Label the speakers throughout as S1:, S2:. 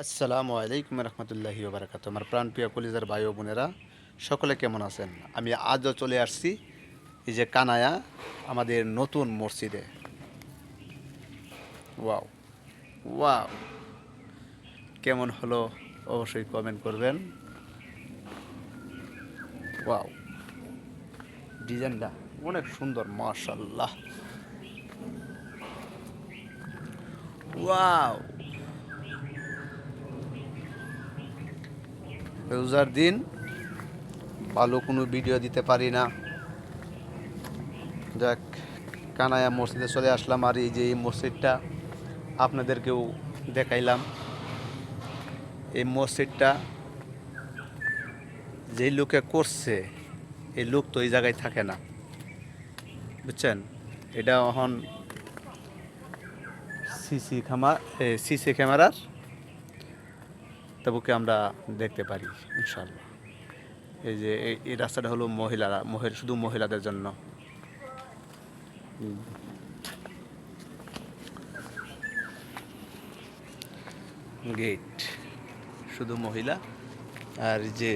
S1: আসসালামু আলাইকুম রহমতুল্লাহি বারাকাত। আমার প্রাণপ্রিয় কলিজার ভাই ও বোনেরা, সকলে কেমন আছেন? আমি আজও চলে আসছি এই যে কানায়া আমাদের নতুন মসজিদে। ওয়াও ওয়াও, কেমন হলো অবশ্যই কমেন্ট করবেন। ওয়াও, ডিজাইনটা অনেক সুন্দর, মাশাল্লাহ। ওয়াও, রোজার দিন ভালো কোনো ভিডিও দিতে পারি না, যাক কানায়া মসজিদে চলে আসলাম। আর এই যে এই মসজিদটা আপনাদেরকেও দেখাইলাম। এই মসজিদটা যেই লোকে করছে, এই লোক তো এই জায়গায় থাকে না, বুঝছেন? এটা এখন সিসি ক্যামেরার তাবুকে আমরা দেখতে পারি ইনশাল্লাহ। এই যে এই রাস্তাটা হলো শুধু মহিলাদের জন্য। গেট শুধু মহিলা। আর যে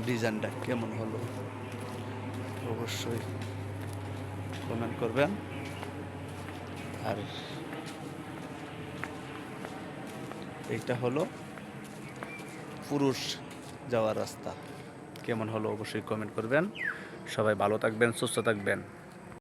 S1: ডিজাইনটা কেমন হলো অবশ্যই কমেন্ট করবেন। আর এইটা হলো পুরুষ যাওয়ার রাস্তা, কেমন হলো অবশ্যই কমেন্ট করবেন। সবাই ভালো থাকবেন, সুস্থ থাকবেন।